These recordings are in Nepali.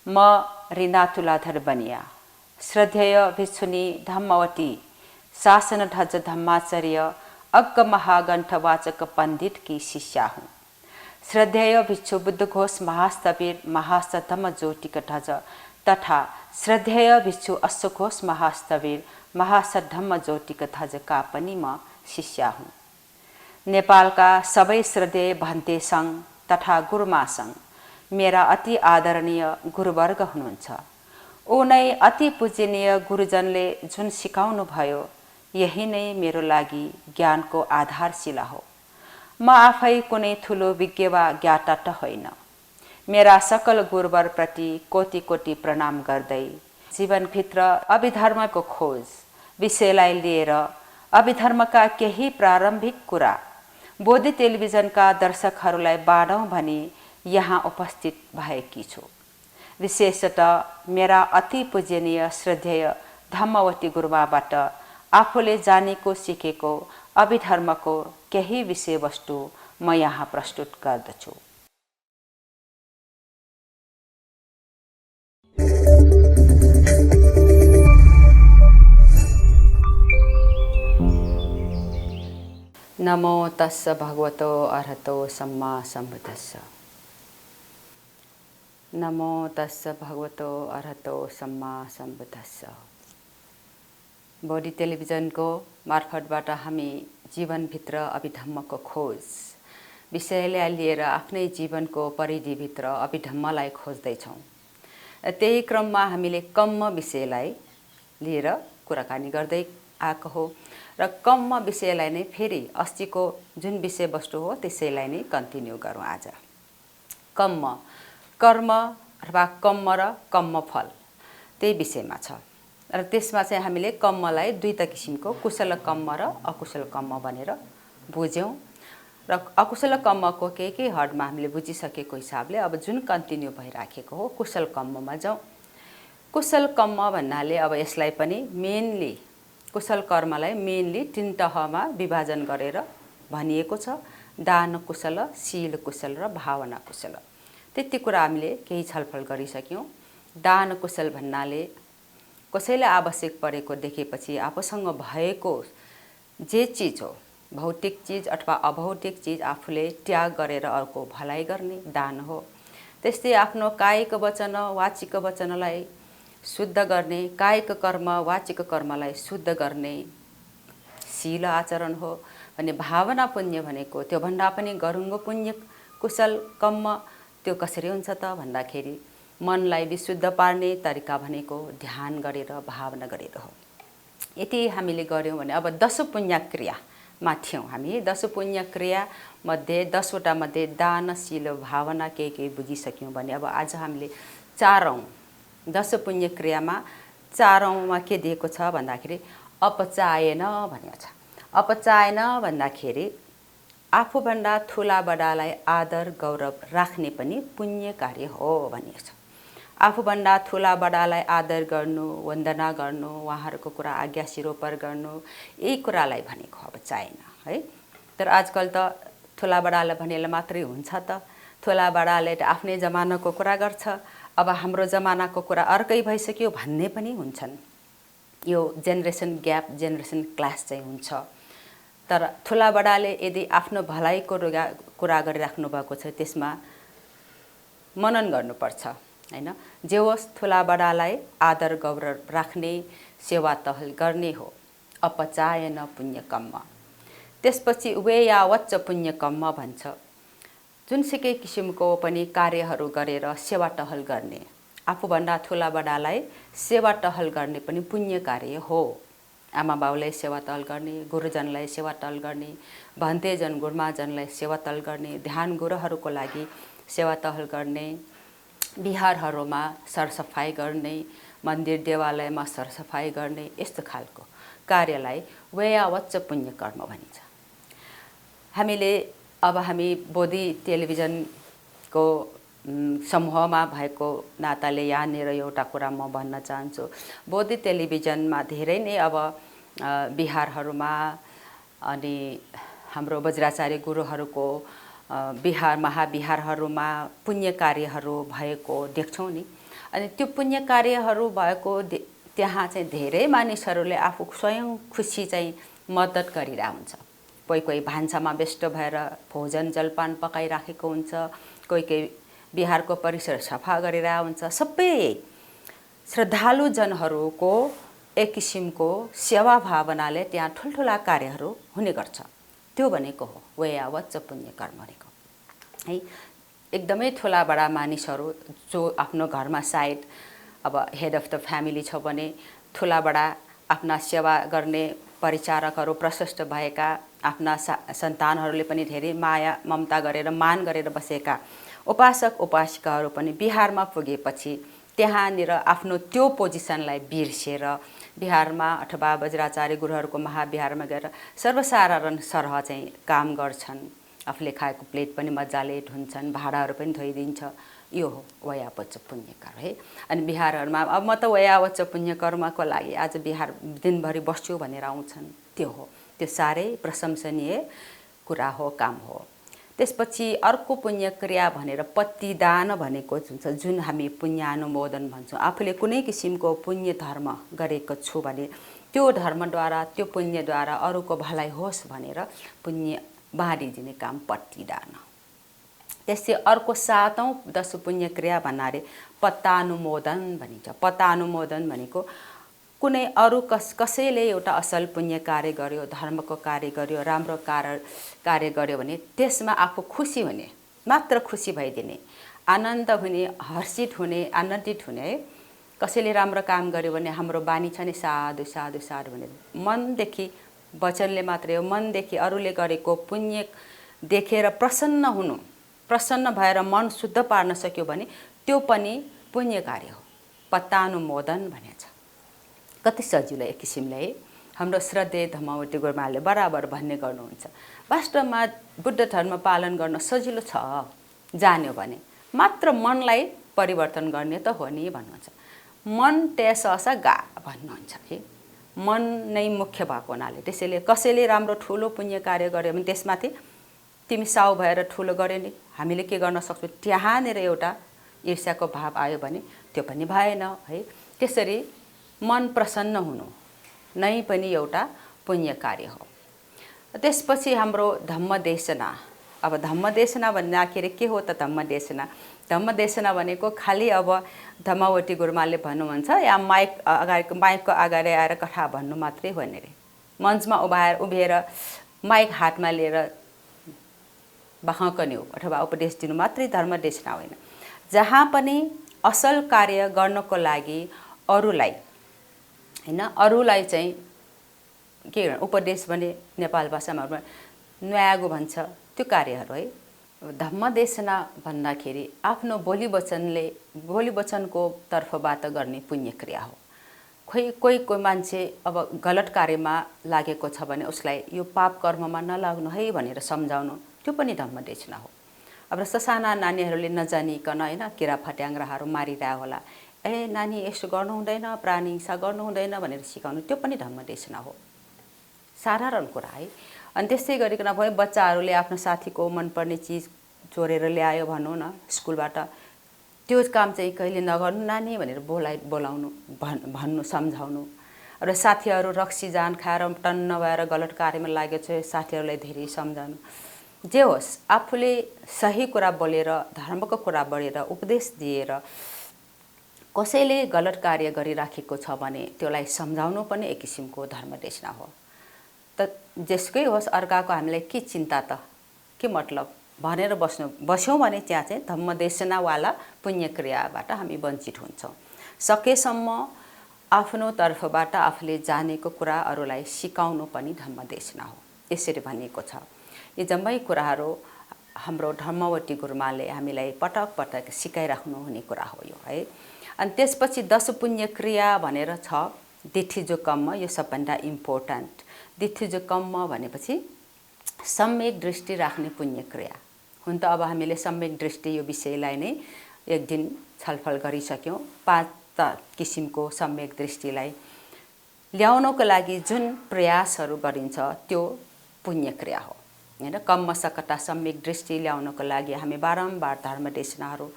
म रीना तुलाधर बनिया श्रद्धेय भिक्षुनी धम्मवती शासन ध्वज धम्माचार्य अग्ग महागंठवाचक पंडित की शिष्या हूँ। श्रद्धेय भिक्षु बुद्धघोष महास्थविर महासधम्म ज्योतिक ध्वज तथा श्रद्धेय भिक्षु अश्वघोष महास्थविर महासधम्म ज्योतिक ध्वज का पनि म शिष्या हूँ। नेपालका सबै श्रद्धेय भन्ते सङ्घ तथा गुरुमा सङ्घ मेरा अति आदरणीय गुरुवर्ग हुनुहुन्छ। ऊ नै अति पूजनीय गुरुजनले जुन सिकाउनु भयो यही नै मेरो लागि ज्ञानको आधारशिला हो। म आफै कुनै ठुलो विज्ञ वा ज्ञाता त होइन। मेरा सकल गुरुवरप्रति कोटि कोटि प्रणाम गर्दै जीवनभित्र अभिधर्मको खोज विषयलाई लिएर अभिधर्मका केही प्रारम्भिक कुरा बोधी टेलिभिजनका दर्शकहरूलाई बाँडौँ भनी यहाँ उपस्थित भएकी छु। विशेषतः मेरा अति पूजनीय श्रद्धेय धम्मवती गुरुमाबाट आफूले जानेको सिकेको अभिधर्मको केही विषयवस्तु म यहाँ प्रस्तुत गर्दछु। नमो तस्स भगवतो अरहतो सम्मा सम्बुद्धस्स। नमो तस्स भगवतो अरहतो सम्मा सम्बुद्धस्स। बोधी टेलिभिजनको मार्फतबाट हामी जीवनभित्र अभिधम्मको खोज विषयलाई लिएर आफ्नै जीवनको परिधिभित्र अभिधम्मलाई खोज्दैछौँ। त्यही क्रममा हामीले कम्म विषयलाई लिएर कुराकानी गर्दै आएको हो र कम्म विषयलाई नै फेरि अस्तिको जुन विषयवस्तु हो त्यसैलाई नै कन्टिन्यू गरौँ। आज कम्म कर्म अथवा कम्म र कम्मफल त्यही विषयमा छ र त्यसमा चाहिँ हामीले कम्मलाई दुईटा किसिमको कुशल कम्म र अकुशल कम्म भनेर बुझ्यौँ र अकुशल कम्मको केही हदमा हामीले बुझिसकेको हिसाबले अब जुन कन्टिन्यू भइराखेको हो कुशल कम्ममा जाउँ। कुशल कम्म भन्नाले अब यसलाई पनि मेनली कुशल कर्मलाई मेनली तीन तहमा विभाजन गरेर भनिएको छ। दान कुशल, शील कुशल र भावना कुशल। त्यति कुरा हामीले केही छलफल गरिसक्यौँ। दान कुशल भन्नाले कसैलाई आवश्यक परेको देखेपछि आफूसँग भएको जे चिज हो भौतिक चिज अथवा अभौतिक चिज आफूले त्याग गरेर अर्को भलाइ गर्ने दान हो। त्यस्तै आफ्नो कायिक वचन वाचिक वचनलाई शुद्ध गर्ने, कायिक कर्म वाचिक कर्मलाई शुद्ध गर्ने शील आचरण हो भने भावना पुण्य भनेको त्योभन्दा पनि गरुङ्गो पुण्य कुशल कम्म त्यो कसरी हुन्छ त भन्दाखेरि मनलाई विशुद्ध पार्ने तरिका भनेको ध्यान गरेर भावना गरेर हो। यति हामीले गर्यौँ भने अब 10 पुण्य क्रियामा थियौँ हामी। 10 पुण्य क्रिया मध्ये 10 वटा मध्ये दान शील भावना केही बुझिसक्यौँ भने अब आज हामीले 4औं 10 पुण्य क्रियामा 4औंमा के दिएको छ भन्दाखेरि अपचायन भनेको छ। अपचायन भन्दाखेरि आफूभन्दा ठुला बडालाई आदर गौरव राख्ने पनि पुण्य कार्य हो भनिएको छ। आफूभन्दा ठुला बडालाई आदर गर्नु, वन्दना गर्नु, उहाँहरूको कुरा आज्ञा सिरोपर गर्नु यही कुरालाई भनेको अपचायन है। तर आजकल त ठुला बडालाई भनेर मात्रै हुन्छ त। ठुला बडाले त आफ्नै जमानाको कुरा गर्छ। अब हाम्रो जमानाको कुरा अर्कै भइसक्यो भन्ने पनि हुन्छन्। यो जेनेरेसन ग्याप जेनेरेसन क्लास चाहिँ हुन्छ। तर ठुला बडाले यदि आफ्नो भलाइको कुरा गरिराख्नु भएको छ त्यसमा मनन गर्नुपर्छ हैन। जे होस् ठुला बडालाई आदर गौरव राख्ने सेवा टहल गर्ने हो अपचायन पुण्य कम्म। त्यसपछि वेयावच्च पुण्य कम्म भन्छ। जुनसुकै किसिमको पनि कार्यहरू गरेर सेवा टहल गर्ने, आफूभन्दा ठुला बडालाई सेवा टहल गर्ने पनि पुण्य कार्य हो। आमा बाउलाई सेवा टहल गर्ने, गुरुजनलाई सेवा टहल गर्ने, भन्तेजन गुरुमाजनलाई सेवा टहल गर्ने, ध्यान गुरुहरूको लागि सेवा टहल गर्ने, बिहारहरूमा सरसफाइ गर्ने, मन्दिर देवालयमा सरसफाइ गर्ने यस्तो खालको कार्यलाई वेयावच्च पुण्य कर्म भनिन्छ। हामी बोधी टेलिभिजनको समूहमा भएको नाताले यहाँनिर एउटा कुरा म भन्न चाहन्छु। बोधी टेलिभिजनमा धेरै नै अब बिहारहरूमा अनि हाम्रो वज्राचार्य गुरुहरूको महाविहारहरूमा पुण्य कार्यहरू भएको देख्छौँ नि। अनि त्यो पुण्य कार्यहरू भएको त्यहाँ चाहिँ धेरै मानिसहरूले आफू स्वयं खुसी चाहिँ मद्दत गरिरहेको हुन्छ। कोही कोही भान्सामा व्यस्त भएर भोजन जलपान पकाइराखेको हुन्छ, कोही कोही बिहारको परिसर सफा गरिरहेको हुन्छ। सबै श्रद्धालु जनहरूको एक किसिमको सेवा भावनाले त्यहाँ ठुल्ठुला कार्यहरू हुने गर्छ। त्यो भनेको हो वयावच्च पुण्य कर्म भनेको है। एकदमै ठुला बडा मानिसहरू जो आफ्नो घरमा सायद अब हेड अफ द फ्यामिली छ भने ठुला बडा आफ्ना सेवा गर्ने परिचारकहरू प्रशस्त भएका, आफ्ना सन्तानहरूले पनि धेरै माया ममता गरेर मान गरेर बसेका उपासक उपासिकाहरू पनि बिहारमा पुगेपछि त्यहाँनिर आफ्नो त्यो पोजिसनलाई बिर्सेर बिहारमा अथवा वज्राचार्य गुरुहरूको महाविहारमा गएर सर्वसाधारण सरह चाहिँ काम गर्छन्। आफूले खाएको प्लेट पनि मजाले धुन्छन्, भाँडाहरू पनि धोइदिन्छ। यो हो वयावच्च पुण्य कर्म है। अनि बिहारहरूमा अब म त वयावच्च पुण्य कर्मको लागि आज बिहार दिनभरि बस्छु भनेर आउँछन्। त्यो हो, त्यो साह्रै प्रशंसनीय कुरा हो, काम हो। त्यसपछि अर्को पुण्य क्रिया भनेर पतिदान भनेको हुन्छ, जुन हामी पुण्यानुमोदन भन्छौँ। आफूले कुनै किसिमको पुण्य धर्म गरेको छु भने त्यो धर्मद्वारा त्यो पुण्यद्वारा अरूको भलाइ होस् भनेर पुण्य बाँडिदिने काम पतिदान। त्यसै अर्को 7औं 10 पुण्य क्रिया भन्नाले पत्तानुमोदन भनिन्छ। पत्तानुमोदन भनेको कुनै अरू कसैले एउटा असल पुण्य कार्य गर्यो, धर्मको कार्य गर्यो, राम्रो कार्य गर्यो भने त्यसमा आफू खुसी हुने, मात्र खुसी भइदिने, आनन्द हुने, हर्षित हुने, आनन्दित हुने है। कसैले राम्रो काम गर्यो भने हाम्रो बानी छ नि साधु साधु साधु भने मनदेखि, वचनले मात्रै हो, मनदेखि अरूले गरेको पुण्य देखेर प्रसन्न हुनु, प्रसन्न भएर मन शुद्ध पार्न सक्यो भने त्यो पनि पुण्य कार्य हो। पत्तानुमोदन भनेको छ। कति सजिलो एक किसिमले है। हाम्रो श्रद्धेय धम्मवती गुरुमाले बराबर भन्ने गर्नुहुन्छ, वास्तवमा बुद्ध धर्म पालन गर्न सजिलो छ जान्यो भने, मात्र मनलाई परिवर्तन गर्ने त हो नि भन्नुहुन्छ। मन त्यसअसा गा भन्नुहुन्छ है। मन नै मुख्य भएको हुनाले त्यसैले कसैले राम्रो ठुलो पुण्य कार्य गर्यो भने त्यसमाथि तिमी साउ भएर ठुलो गर्यो नि, हामीले के गर्न सक्छौँ, त्यहाँनिर एउटा ईर्ष्याको भाव आयो भने त्यो पनि भएन है। त्यसरी मन प्रसन्न हुनु नै पनि एउटा पुण्य कार्य हो। त्यसपछि हाम्रो धम्मदेशना। अब धम्मदेशना भन्दाखेरि के हो त धम्मदेशना? धम्मदेशना भनेको खालि अब धम्मवती गुरुमाले भन्नुहुन्छ या माइकको अगाडि आएर कथा भन्नु मात्रै हो नि रे। मञ्चमा उभिएर माइक हातमा लिएर बहकन्यौ अथवा उपदेश दिनु मात्रै धर्मदेशना होइन। जहाँ पनि असल कार्य गर्नको लागि अरूलाई हैन, अरूलाई चाहिँ के उपदेश भने नेपाल भाषामा न्यागो भन्छ, त्यो कार्यहरू है। धम्मदेशना भन्दाखेरि आफ्नो बोली वचनको तर्फबाट गर्ने पुण्य क्रिया हो। कोही मान्छे अब गलत कार्यमा लागेको छ भने उसलाई यो पाप कर्ममा नलाग्नु है भनेर सम्झाउनु, त्यो पनि धम्मदेशना हो। अब ससाना नानीहरूले नजानिकन हैन किरा फट्याङ्ग्राहरू मारिरहेको होला, ए नानी यसो गर्नु हुँदैन, प्राणी हिंसा गर्नु हुँदैन भनेर सिकाउनु, त्यो पनि धम्मदेशना हो। साधारण कुरा है। अनि त्यसै गरिकन भयो बच्चाहरूले आफ्नो साथीको मनपर्ने चिज चोरेर ल्यायो भनौँ न स्कुलबाट, त्यो काम चाहिँ कहिले नगर्नु नानी भनेर बोलाउनु, भन्नु, सम्झाउनु। र साथीहरू रक्सी जान खाएर टन्न भएर गलत कार्यमा लागेको छ, साथीहरूलाई धेरै सम्झाउनु। जे होस्, आफूले सही कुरा बोलेर, धर्मको कुरा बोलेर, उपदेश दिएर कसैले गलत कार्य गरिराखेको छ भने त्यसलाई सम्झाउनु पनि एक किसिमको धर्मदेशना हो। त जेसुकै होस्, अर्काको हामीलाई के चिन्ता त, के मतलब भनेर बस्यौँ भने त्यहाँ चाहिँ धम्मदेशनावाला पुण्य क्रियाबाट हामी वञ्चित हुन्छौँ। सकेसम्म आफ्नो तर्फबाट आफूले जानेको कुरा अरूलाई सिकाउनु पनि धम्मदेशना हो। यसरी भनिएको छ। यी जम्मै कुराहरू हाम्रो धम्मवती गुरुमाले हामीलाई पटक पटक सिकाइराख्नु हुने कुरा हो यो है। अनि त्यसपछि 10 पुण्य क्रिया भनेर छ दिठिजो कम्म, यो सबभन्दा इम्पोर्टेन्ट। दिठिजो कम्म भनेपछि सम्यक दृष्टि राख्ने पुण्य क्रिया हुन। त अब हामीले सम्यक दृष्टि यो विषयलाई नै एक दिन छलफल गरिसक्यौँ। 5 किसिमको सम्यक दृष्टिलाई ल्याउनको लागि जुन प्रयासहरू गरिन्छ त्यो पुण्य क्रिया हो हैन। कम्म सकटा सम्यक दृष्टि ल्याउनको लागि हामी बारम्बार धर्मदेशनाहरू,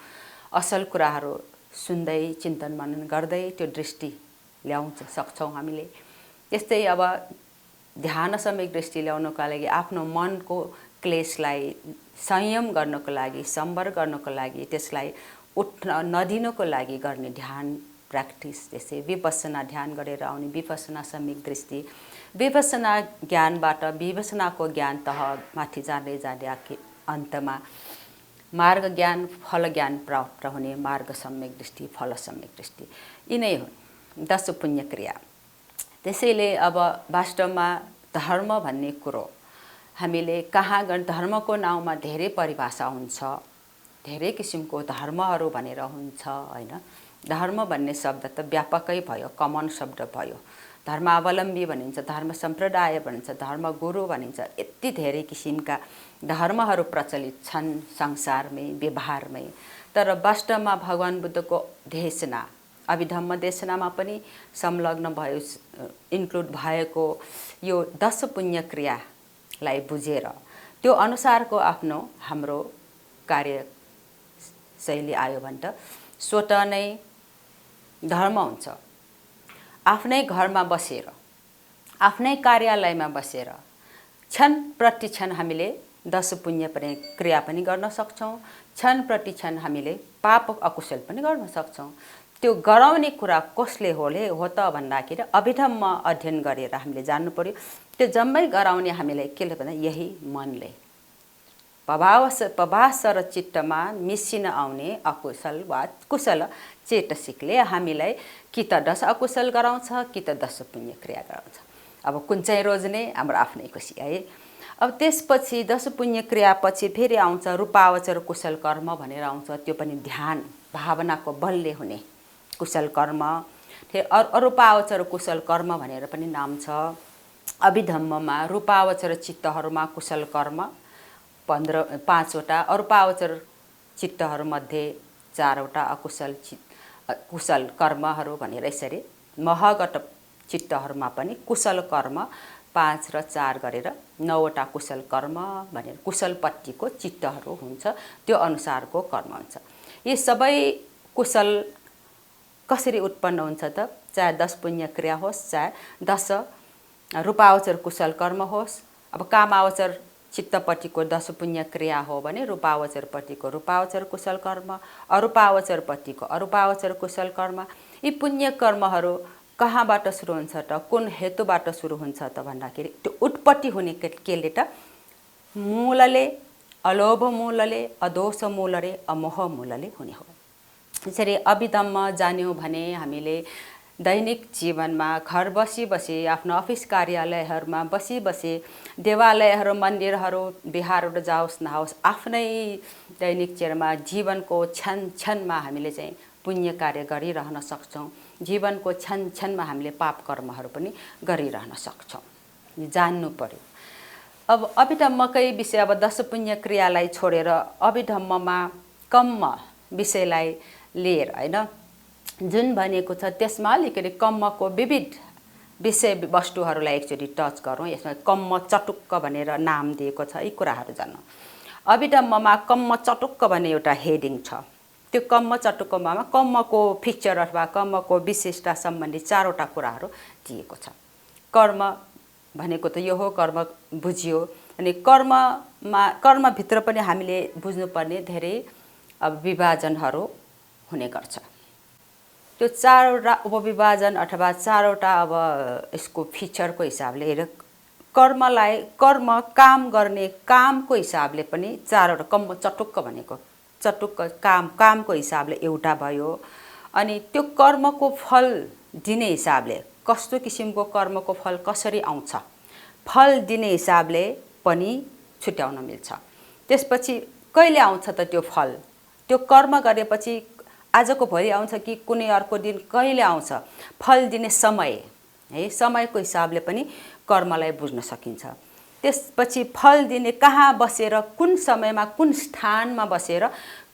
असल कुराहरू सुन्दै चिन्तन मनन गर्दै त्यो दृष्टि ल्याउन सक्छौँ हामीले। त्यस्तै अब ध्यान सम्यक दृष्टि ल्याउनको लागि आफ्नो मनको क्लेशलाई संयम गर्नको लागि, सम्वर गर्नको लागि, त्यसलाई उठ्न नदिनको लागि गर्ने ध्यान प्र्याक्टिस, त्यसै विपස්සना ध्यान गरेर आउने विपස්සना सम्यक दृष्टि, विपස්සना ज्ञानबाट विपස්සनाको ज्ञान तह माथि जाँदै जाँदै अन्तमा मार्ग ज्ञान, फल ज्ञान प्राप्त हुने मार्ग सम्यक दृष्टि, फल सम्यक दृष्टि, यिनै हुन् 10 पुण्य क्रिया। त्यसैले अब वास्तवमा धर्म भन्ने कुरो हामीले कहाँ धर्मको नाउँमा धेरै परिभाषा हुन्छ, धेरै किसिमको धर्महरू भनेर हुन्छ हैन। धर्म भन्ने शब्द त व्यापकै भयो, कमन शब्द भयो। धर्मावलम्बी भनिन्छ, धर्म सम्प्रदाय भनिन्छ, धर्म गुरु भनिन्छ। यति धेरै किसिमका धर्महरू प्रचलित छन् संसारमै, व्यवहारमै। तर वास्तवमा भगवान बुद्धको देशना, अभिधम्म देशनामा पनि संलग्न भयो, इन्क्लुड भएको यो 10 पुण्य क्रियालाई बुझेर त्यो अनुसारको आफ्नो हाम्रो कार्य शैली आयो भने त स्वतः नै धर्म हुन्छ। आफ्नै घरमा बसेर, आफ्नै कार्यालयमा बसेर क्षण प्रति क्षण हामीले 10 पुण्य क्रिया पनि गर्न सक्छौँ, क्षण प्रति क्षण हामीले पाप अकुशल पनि गर्न सक्छौँ। त्यो गराउने कुरा कसले हो त भन्दाखेरि अभिधम्म अध्ययन गरेर हामीले जान्नु पर्यो। त्यो जम्मै गराउने हामीलाई के भन्दा यही मनले प्रभास र चित्तमा मिसिन आउने अकुशल वा कुशल चेतसिकले हामीलाई कि त 10 अकुशल गराउँछ कि त 10 पुण्य क्रिया गराउँछ। अब कुन चाहिँ रोज्ने हाम्रो आफ्नै खुसी है। अब त्यसपछि 10 पुण्य क्रिया पछि फेरि आउँछ रूपावचर कुशल कर्म भनेर आउँछ। त्यो पनि ध्यान भावनाको बलले हुने कुशल कर्म। अरूपावचर कुशल कर्म भनेर पनि नाम छ। अभिधम्ममा रूपावचर चित्तहरूमा कुशल कर्म 5वटा, अरूपावचर चित्तहरूमध्ये 4वटा कुशल कर्महरू भनेर यसरी महगत चित्तहरूमा पनि कुशल कर्म 5 र 4 गरेर 9वटा कुशल कर्म भनेर कुशलपट्टिको चित्तहरू हुन्छ। त्यो अनुसारको कर्म हुन्छ। यी सबै कुशल कसरी उत्पन्न हुन्छ त? चाहे 10 पुण्य क्रिया होस्, चाहे 10 रूपावचर कुशल कर्म होस्। अब कामावचर चित्तपट्टिको 10 पुण्य क्रिया हो भने रूपावचरपट्टिको रूपावचर कुशल कर्म, अरूपावचरपट्टिको अरूपावचर कुशल कर्म। यी पुण्य कर्महरू कहाँबाट सुरु हुन्छ त? कुन हेतुबाट सुरु हुन्छ त भन्दाखेरि त्यो उत्पत्ति हुने केले त मूलले, अलोभ मूलले, अदोष मूलले, अमोह मूलले हुने हो। यसरी अभिधम्म जान्यौँ भने हामीले दैनिक जीवनमा घर बसी आफ्नो अफिस कार्यालयहरूमा बसी देवालयहरू, मन्दिरहरू, बिहारहरू जाओस् नहोस्, आफ्नै दैनिक जीवनको क्षण क्षणमा हामीले चाहिँ पुण्य कार्य गरिरहन सक्छौँ। जीवनको क्षण क्षणमा हामीले पाप कर्महरू पनि गरिरहन सक्छौँ। जान्नु पर्यो। अब अभिधम्मकै विषय, अब 10 पुण्य क्रियालाई छोडेर अभिधम्ममा कम्म विषयलाई लिएर हैन जुन भनेको छ त्यसमा अलिकति कम्मको विविध विषय वस्तुहरूलाई एकचोटि टच गरौँ। यसमा कम्म चटुक्क भनेर नाम दिएको छ। यी कुराहरू जान्नु। अभिधम्ममा कम्म चटुक्क भन्ने एउटा हेडिङ छ। त्यो कम्म चटुक्कमा कम्मको फिचर अथवा कम्मको विशेषता सम्बन्धी 4वटा कुराहरू दिएको छ। कर्म भनेको त यो हो, कर्म बुझियो। अनि कर्मभित्र पनि हामीले बुझ्नुपर्ने धेरै अब विभाजनहरू हुने गर्छ। त्यो 4वटा उपविभाजन अथवा 4वटा अब यसको फिचरको हिसाबले कर्मलाई, कर्म काम गर्ने कामको हिसाबले पनि 4वटा कम्म चटुक्क भनेको चटुक्क कामको हिसाबले एउटा भयो। अनि त्यो कर्मको फल दिने हिसाबले कस्तो किसिमको कर्मको फल कसरी आउँछ, फल दिने हिसाबले पनि छुट्याउन मिल्छ। त्यसपछि कहिले आउँछ त त्यो फल? त्यो कर्म गरेपछि आजको भोलि आउँछ कि कुनै अर्को दिन कहिले आउँछ? फल दिने समय है, समयको हिसाबले पनि कर्मलाई बुझ्न सकिन्छ। त्यसपछि फल दिने कहाँ बसेर, कुन समयमा, कुन स्थानमा बसेर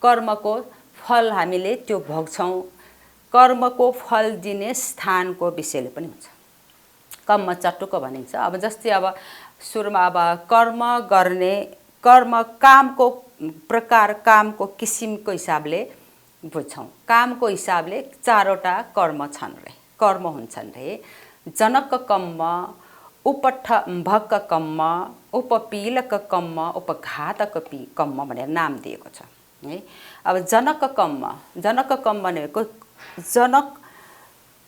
कर्मको फल हामीले त्यो भोग्छौँ, कर्मको फल दिने स्थानको विषयले पनि हुन्छ। कम्म चटुक्क भनिन्छ। अब जस्तै अब सुरुमा अब कर्म गर्ने, कामको प्रकार, कामको किसिमको हिसाबले बुझौँ। कामको हिसाबले 4वटा कर्म छन् रे, कर्म हुन्छन् रे। जनक कम्म, उपठम्भक कम्म, उपपीलक कम्म, उपघातक कम्म भनेर नाम दिएको छ है। अब जनक कम्म भनेको जनक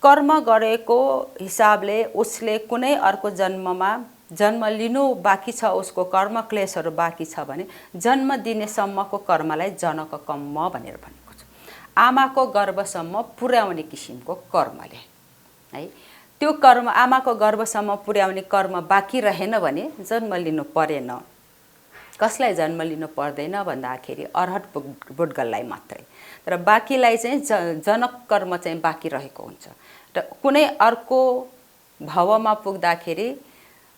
कर्म गरेको हिसाबले उसले कुनै अर्को जन्ममा जन्म लिनु बाँकी छ, उसको कर्म क्लेशहरू बाँकी छ भने जन्म दिनेसम्मको कर्मलाई जनक कम्म भनेर भनेको छ। आमाको गर्भसम्म पुर्याउने किसिमको कर्मले है। त्यो कर्म आमाको गर्भसम्म पुर्याउने कर्म बाँकी रहेन भने जन्म लिनु परेन। कसलाई जन्म लिनु पर्दैन भन्दाखेरि अर्हत बुढ्गललाई मात्रै। तर बाँकीलाई चाहिँ जनक कर्म चाहिँ बाँकी रहेको हुन्छ र कुनै अर्को भवमा पुग्दाखेरि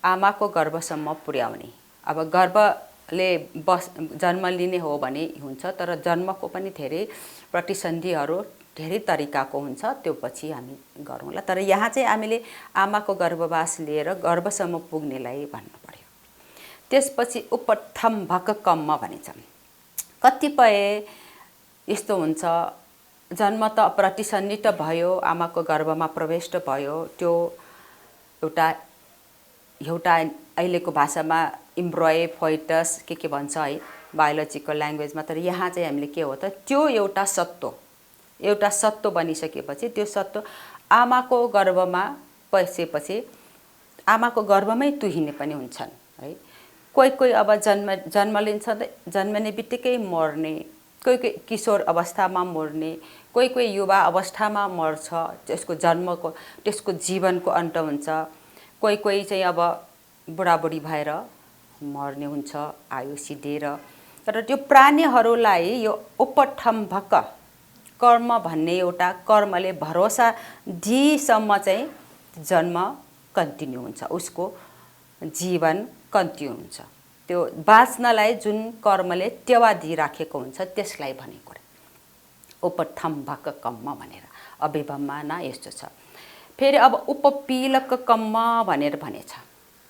आमाको गर्भसम्म पुर्याउने। अब गर्भले जन्म लिने हो भने हुन्छ, तर जन्मको पनि धेरै प्रतिसन्धिहरू धेरै तरिकाको हुन्छ, त्यो पछि हामी गरौँला। तर यहाँ चाहिँ हामीले आमाको गर्भवास लिएर गर्भसम्म पुग्नेलाई भन्नु पर्यो। त्यसपछि उपठम्भक कम्म भनिन्छ। कतिपय यस्तो हुन्छ जन्म त प्रतिसन्धि त भयो, आमाको गर्भमा प्रवेश त भयो, त्यो एउटा अहिलेको भाषामा इम्ब्रोय फोइटस के भन्छ है बायोलोजिकल ल्याङ्ग्वेजमा। तर यहाँ चाहिँ हामीले के हो त त्यो एउटा सत्तो बनिसकेपछि त्यो सत्तो आमाको गर्भमा पसेपछि आमाको गर्भमै तुहिने पनि हुन्छन् है। कोही अब जन्म लिन्छ, जन्मने बित्तिकै मर्ने, कोही किशोर अवस्थामा मर्ने, कोही युवा अवस्थामा मर्छ, त्यसको जीवनको अन्त हुन्छ। कोही चाहिँ अब बुढाबुढी भएर मर्ने हुन्छ आयु सिद्धिएर। तर त्यो प्राणीहरूलाई यो उपठम्भक कर्म भन्ने एउटा कर्मले भरोसा दिएसम्म चाहिँ जन्म कन्टिन्यू हुन्छ, उसको जीवन कन्टिन्यू हुन्छ। त्यो बाँच्नलाई जुन कर्मले टेवा दिइराखेको हुन्छ त्यसलाई भनेको उपठम्भक कम्म भनेर। अभिभम्मा यस्तो छ। फेरि अब उपपीलक कम्म भनेर भनेछ।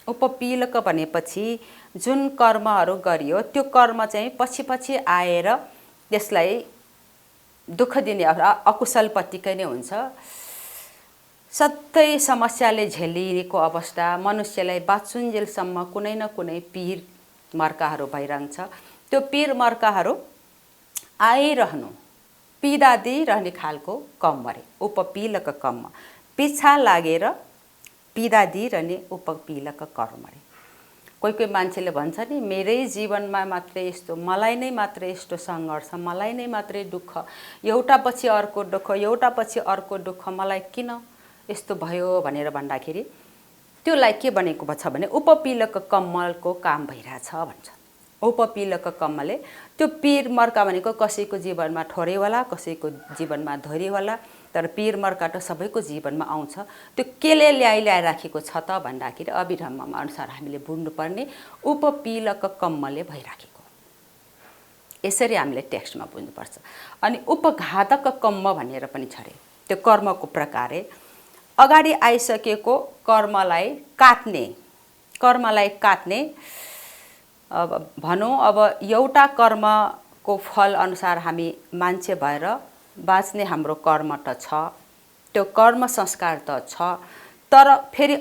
उपपीलक भनेपछि जुन कर्महरू गरियो त्यो कर्म चाहिँ पछि आएर त्यसलाई दुःख दिने अकुशलपट्टिकै नै हुन्छ। सधैँ समस्याले झेलिएको अवस्था, मनुष्यलाई बाँचुन्जेलसम्म कुनै न कुनै पीर मर्काहरू भइरहन्छ। त्यो पीर मर्काहरू आइरहनु, पीडा दिइरहने खालको कम्म रे उपपीलक कम्म। पिछा लागेर पीडा दिइरहने उपपीलक कर्म रे। कोही मान्छेले भन्छ नि मेरै जीवनमा मात्रै यस्तो, मलाई नै मात्रै यस्तो सङ्घर्ष, मलाई नै मात्रै दुःख, एउटा पछि अर्को दुःख, एउटा पछि अर्को दुःख, मलाई किन यस्तो भयो भनेर भन्दाखेरि त्यसलाई के बनेको छ भने उपपीलक कम्मलको काम भइरहेछ भन्छ। उपपीलक कम्मले त्यो पीर मर्का भनेको कसैको जीवनमा ठोरे होला, कसैको जीवनमा धोरी होला, तर पीर मर्का त सबैको जीवनमा आउँछ। त्यो केले ल्याइराखेको छ त भन्दाखेरि अभिधम्ममा अनुसार हामीले बुझ्नुपर्ने उपपीलक कम्मले भइराखेको, यसरी हामीले टेक्स्टमा बुझ्नुपर्छ। अनि उपघातक कम्म भनेर पनि छ रे। त्यो कर्मको प्रकारे अगाडि आइसकेको कर्मलाई काट्ने। अब भनौँ अब एउटा कर्मको फल अनुसार हामी मान्छे भएर बाँच्ने हाम्रो कर्म त छ, त्यो कर्म संस्कार त छ, तर फेरि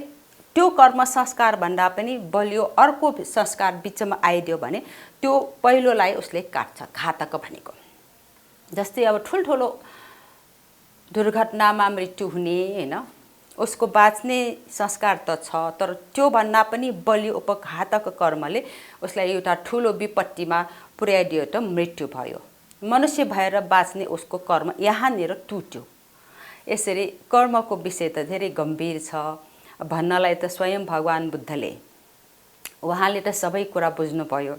त्यो कर्म संस्कार भन्दा पनि बलियो अर्को संस्कार बिचमा आइदियो भने त्यो पहिलोलाई उसले काट्छ, घातक भनेको। जस्तै अब ठुल्ठुलो दुर्घटनामा मृत्यु हुने हैन, उसको बाँच्ने संस्कार त छ, तर त्यो भन्दा पनि बलियो उपघातक कर्मले उसलाई एउटा ठुलो विपत्तिमा पुर्याइदियो त मृत्यु भयो। मनुष्य भएर बाँच्ने उसको कर्म यहाँनिर टुट्यो। यसरी कर्मको विषय त धेरै गम्भीर छ। भन्नलाई त स्वयं भगवान बुद्धले उहाँले त सबै कुरा बुझ्नु भयो,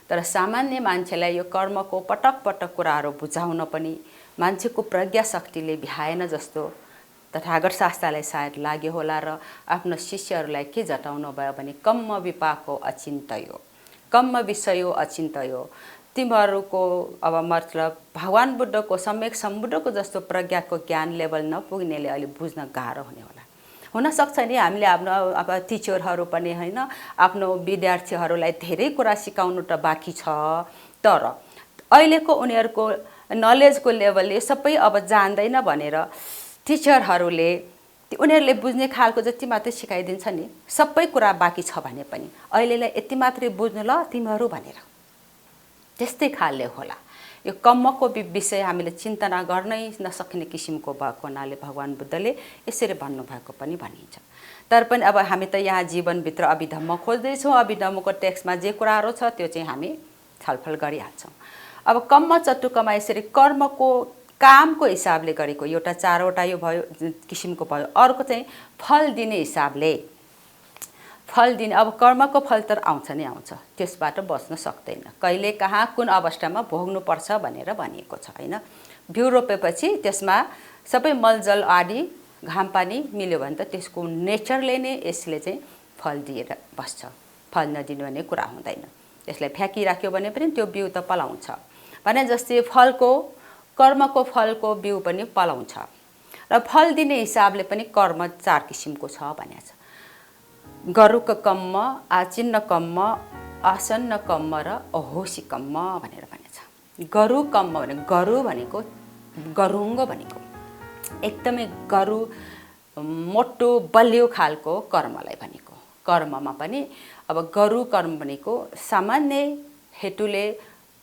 तर सामान्य मान्छेलाई यो कर्मको पटक पटक कुराहरू बुझाउन पनि मान्छेको प्रज्ञा शक्तिले भ्याएन जस्तो तथागत शास्त्रलाई सायद लाग्यो होला र आफ्नो शिष्यहरूलाई के जताउनु भयो भने कम्म विपाको अचिन्तयो, कम्म विषयो अचिन्तयो। तिमीहरूको अब मतलब भगवान बुद्धको सम्यक सम्बुद्धको जस्तो प्रज्ञाको ज्ञान लेभल नपुग्नेले अलि बुझ्न गाह्रो हुने होला। हुनसक्छ नि हामीले आफ्नो अब टिचरहरू पनि होइन आफ्नो विद्यार्थीहरूलाई धेरै कुरा सिकाउनु त बाँकी छ, तर अहिलेको उनीहरूको नलेजको लेभलले सबै अब जान्दैन भनेर टिचरहरूले उनीहरूले बुझ्ने खालको जति मात्रै सिकाइदिन्छ नि, सबै कुरा बाँकी छ भने पनि अहिलेलाई यति मात्रै बुझ्नु ल तिमीहरू भनेर, त्यस्तै खालले होला। यो कर्मको विषय हामीले चिन्तना गर्नै नसक्ने किसिमको भएको हुनाले भगवान बुद्धले यसरी भन्नुभएको पनि भनिन्छ। तर पनि अब हामी त यहाँ जीवनभित्र अभिधम्म खोज्दैछौँ, अभिधम्मको टेक्स्टमा जे कुराहरू छ त्यो चाहिँ हामी छलफल गरिहाल्छौँ। अब कर्म चटुकमा यसरी कर्मको कामको हिसाबले गरेको एउटा 4वटा यो भयो किसिमको भयो। अर्को चाहिँ फल दिने हिसाबले, फल दिने, अब कर्मको फल त आउँछ नै आउँछ, त्यसबाट बच्न सक्दैन, कहिले कहाँ कुन अवस्थामा भोग्नुपर्छ भनेर भनिएको छ हैन। बिउ रोपेपछि त्यसमा सबै मलजल आदि घाम पानी मिल्यो भने त त्यसको नेचरले नै यसले चाहिँ फल दिएर बस्छ, फल नदिनु भन्ने कुरा हुँदैन। त्यसलाई फ्याँकिराख्यो भने पनि त्यो बिउ त पलाउँछ भने जस्तै फलको कर्मको फलको बिउ पनि पलाउँछ। र फल दिने हिसाबले पनि कर्म 4 किसिमको छ भनेको छ। गरुक कर्म, आचिन्न कर्म, आसन्न कर्म र अहोसी कर्म भनेर भनेको छ। गरु कर्म भने गरु भनेको गरुङ्ग भनेको एकदमै गरु मोटो बलियो खालको कर्मलाई भनेको। कर्ममा पनि अब गरु कर्म भनेको सामान्य हेतुले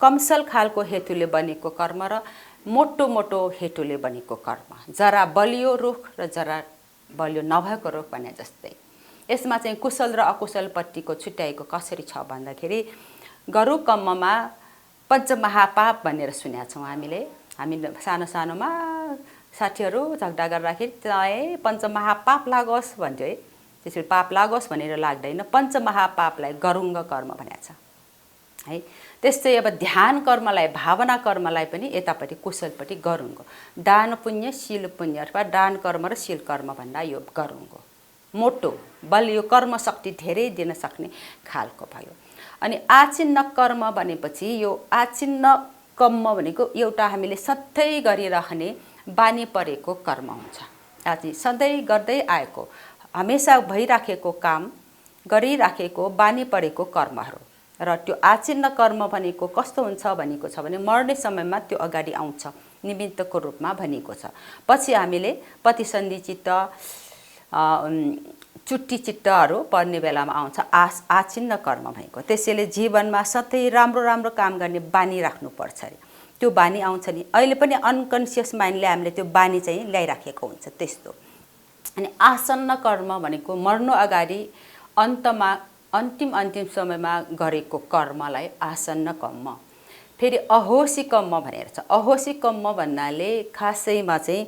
कमसल खालको हेतुले बनेको कर्म र मोटो मोटो हेतुले बनेको कर्म, जरा बलियो रुख र जरा बलियो नभएको रुख भने जस्तै। यसमा चाहिँ कुशल र अकुशलपट्टिको छुट्याएको कसरी छ भन्दाखेरि गरु कर्ममा पञ्चमहापाप भनेर सुनेका छौँ हामीले। हामी सानो सानोमा साथीहरू झगडा गर्दाखेरि चाहिँ पञ्चमहापाप लागोस् भन्थ्यो है, त्यसरी पाप लागोस् भनेर लाग्दैन, पञ्चमहापापलाई गरुङ्ग कर्म भनेको छ है। त्यस्तै अब ध्यान कर्मलाई, भावना कर्मलाई पनि यतापट्टि कुशलपट्टि गरुङ्ग, दान पुण्य शील पुण्य अथवा दान कर्म र शील कर्म भन्दा यो गरुङ्ग मोटो बलियो कर्म शक्ति धेरै दिन सक्ने खालको भयो। अनि आचिन्न कर्म भनेपछि यो आचिन्न कर्म भनेको एउटा हामीले सधैँ गरिराख्ने बानी परेको कर्म हुन्छ। आज सधैँ गर्दै आएको हमेसा भइराखेको काम गरिराखेको बानी परेको कर्महरू। र त्यो आचिन्न कर्म भनेको कस्तो हुन्छ भनेको छ भने मर्ने समयमा त्यो अगाडि आउँछ निमित्तको रूपमा भनेको छ। पछि हामीले प्रतिसन्धि चित्त चुट्टी चित्तहरू पर्ने बेलामा आउँछ आचिन्न कर्म भनेको। त्यसैले जीवनमा सधैँ राम्रो राम्रो काम गर्ने बानी राख्नुपर्छ अरे, त्यो बानी आउँछ नि। अहिले पनि अनकन्सियस माइन्डले हामीले त्यो बानी चाहिँ ल्याइराखेको हुन्छ त्यस्तो। अनि आसन्न कर्म भनेको मर्नु अगाडि अन्तमा अन्तिम समयमा गरेको कर्मलाई आसन्न कर्म। फेरि अहोसी कर्म भनेर छ। अहोसी कर्म भन्नाले खासैमा चाहिँ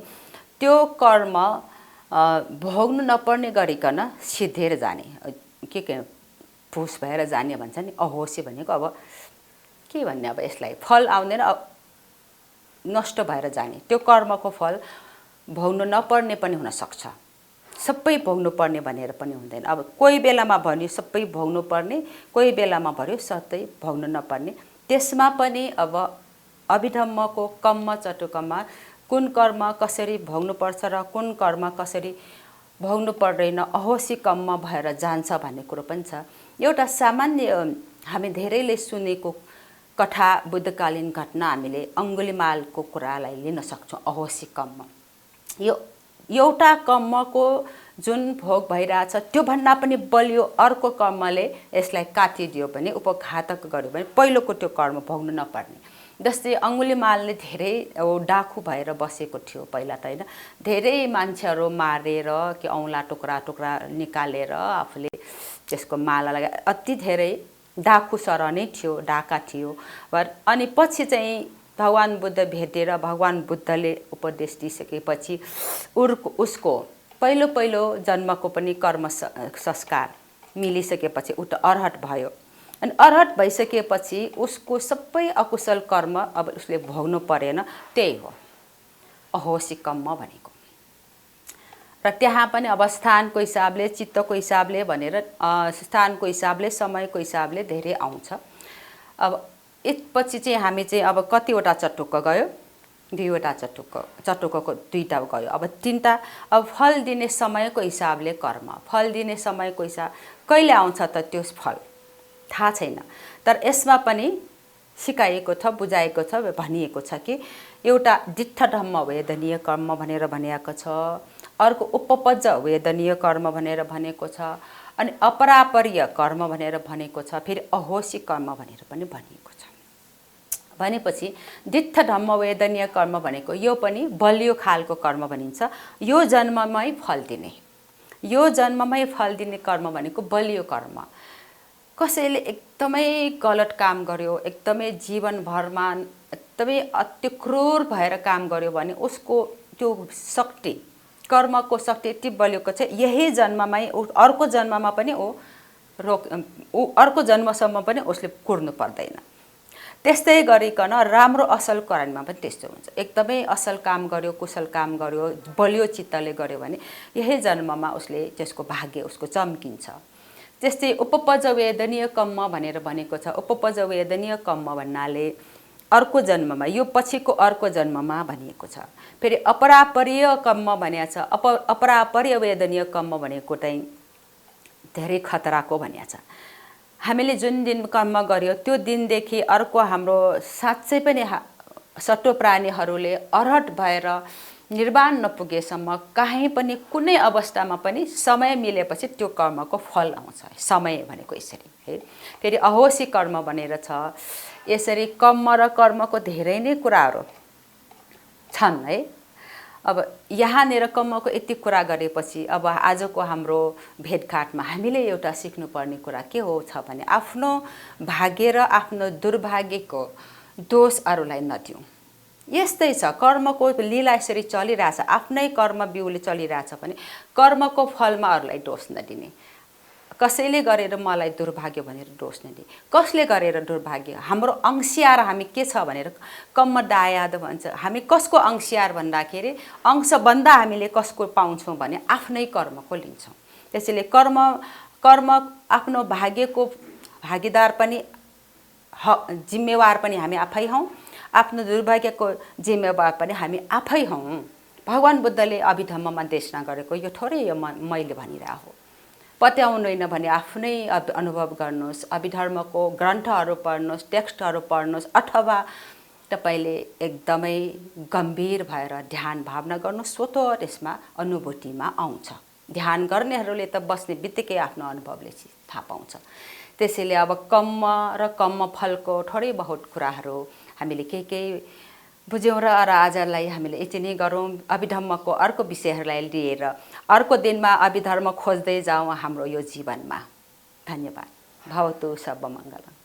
त्यो कर्म भोग्नु नपर्ने गरिकन सिद्धेर जाने, के फुस भएर जाने भन्छ नि। अहोसी भनेको अब के भन्ने, अब यसलाई फल आउँदैन, नष्ट भएर जाने, त्यो कर्मको फल भोग्नु नपर्ने पनि हुनसक्छ, सबै भोग्नु पर्ने भनेर पनि हुँदैन। अब कोही बेलामा भन्यो सबै भोग्नु पर्ने, कोही बेलामा भन्यो सधैँ भोग्नु नपर्ने। त्यसमा पनि अब अभिधम्मको कर्म चटुकमा कुन कर्म कसरी भोग्नुपर्छ र कुन कर्म कसरी भोग्नु पर्दैन, अहोसी कर्म भएर जान्छ भन्ने कुरो पनि छ। एउटा सामान्य हामी धेरैले सुनेको कथा बुद्धकालीन घटना हामीले अङ्गुलीमालको कुरालाई लिन सक्छौँ। अहोसी कर्म यो एउटा कर्मको जुन भोग भइरहेछ त्योभन्दा पनि बलियो अर्को कर्मले यसलाई काटिदियो भने, उपघातक गर्यो भने पहिलोको त्यो कर्म भोग्नु नपर्ने। जस्तै अङ्गुलीमालले धेरै डाकु भएर बसेको थियो पहिला त होइन, धेरै मान्छेहरू मारेर कि औँला टुक्रा टुक्रा निकालेर आफूले त्यसको माला लगाए, अति धेरै डाकु सर नै थियो, डाका थियो। अनि पछि चाहिँ भगवान बुद्ध भेटेर भगवान बुद्धले उपदेश दिइसकेपछि उसको पहिलो जन्मको पनि कर्म संस्कार मिलिसकेपछि ऊ त अर्हत भयो। अनि अर्हत भइसकेपछि उसको सबै अकुशल कर्म अब उसले भोग्नु परेन, त्यही हो अहोसी कर्म भनेको। र त्यहाँ पनि अब स्थानको हिसाबले, चित्तको हिसाबले भनेर स्थानको हिसाबले, समयको हिसाबले धेरै आउँछ। अब यसपछि चाहिँ हामी चाहिँ अब कतिवटा चटुक्क गयो, 2वटा चटुक्कको 2टा गयो, अब 3टा। अब फल दिने समयको हिसाबले कर्म, फल दिने समयको हिसाब कहिले आउँछ त त्यो फल थाहा छैन। तर यसमा पनि सिकाइएको छ, बुझाएको छ, भनिएको छ कि एउटा दिट्ठ धम्म वेदनीय कर्म भनेर भनिएको छ, अर्को उपपज्ज वेदनीय कर्म भनेर भनेको छ, अनि अपरापर्य कर्म भनेर भनेको छ, फेरि अहोसी कर्म भनेर पनि भनिएको छ। भनेपछि दिट्ठ धम्म वेदनीय कर्म भनेको यो पनि बलियो खालको कर्म भनिन्छ। यो जन्ममै फल दिने, यो जन्ममै फल दिने कर्म भनेको बलियो कर्म। कसैले एकदमै गलत काम गर्यो, एकदमै जीवनभरमा एकदमै अति क्रूर भएर काम गर्यो भने उसको त्यो शक्ति, कर्मको शक्ति यति बलिएको छ, यही जन्ममै अर्को जन्ममा पनि अर्को जन्मसम्म पनि उसले कुर्नु पर्दैन। त्यस्तै गरिकन राम्रो असल कर्ममा पनि त्यस्तो हुन्छ। एकदमै असल काम गर्यो, कुशल काम गर्यो, बलियो चित्तले गर्यो भने यही जन्ममा उसले त्यसको भाग्य उसको चम्किन्छ। त्यस्तै उपपज्ज वेदनीय कर्म भनेर भनेको छ। उपपज्ज वेदनीय कर्म भन्नाले अर्को जन्ममा, यो पछिको अर्को जन्ममा भनिएको छ। फेरि अपरापर्य कर्म भनेको छ। अपरापर्य वेदनीय कर्म भनेको चाहिँ धेरै खतराको भनिएको छ। हामीले जुन दिन कर्म गर्यो त्यो दिनदेखि अर्को हाम्रो साँच्चै पनि सट्टो प्राणीहरूले अरहट भएर निर्वाण नपुगेसम्म कहीँ पनि कुनै अवस्थामा पनि समय मिलेपछि त्यो कर्मको फल आउँछ। समय भनेको यसरी है। फेरि अहोसी कर्म भनेर छ। यसरी कर्म र कर्मको धेरै नै कुराहरू छन् है। अब यहाँनिर कर्मको यति कुरा गरेपछि अब आजको हाम्रो भेटघाटमा हामीले एउटा सिक्नुपर्ने कुरा के हो छ भने आफ्नो भाग्य र आफ्नो दुर्भाग्यको दोष अरूलाई नदिउँ। यस्तै छ, कर्मको लीला यसरी चलिरहेछ, आफ्नै कर्म बिउले चलिरहेछ भने कर्मको फलमा अरूलाई दोष नदिने। कसैले गरेर मलाई दुर्भाग्य भनेर दोष नदिने। कसले गरेर दुर्भाग्य? हाम्रो अंशियार हामी के छ भनेर कर्म दायाद भन्छ। हामी कसको अंशियार भन्दाखेरि अंशभन्दा हामीले कसको पाउँछौँ भने आफ्नै कर्मको लिन्छौँ। त्यसैले कर्म आफ्नो भाग्यको भागीदार पनि जिम्मेवार पनि हामी आफै हौँ, आफ्नो दुर्भाग्यको जिम्मेवार पनि हामी आफै हौँ। भगवान बुद्धले अभिधम्ममा देशना गरेको यो थोरै यो मैले भनिरहेको हो। पत्याउदैन भने आफ्नै अनुभव गर्नुहोस्, अभिधर्मको ग्रन्थहरू पढ्नुहोस्, टेक्स्टहरू पढ्नुहोस्, अथवा तपाईँले एकदमै गम्भीर भएर ध्यान भावना गर्नुहोस्, स्वतः त्यसमा अनुभूतिमा आउँछ। ध्यान गर्नेहरूले त बस्ने बित्तिकै आफ्नो अनुभवले थाहा पाउँछ। त्यसैले अब कर्म र कर्मफलको थोरै बहुत कुराहरू हामीले केही बुझ्यौँ र आजलाई हामीले यति नै गरौँ। अभिधर्मको अर्को विषयहरूलाई लिएर अर्को दिनमा अभिधर्म खोज्दै जाउँ हाम्रो यो जीवनमा। धन्यवाद। भवतु सर्वमङ्गलम्।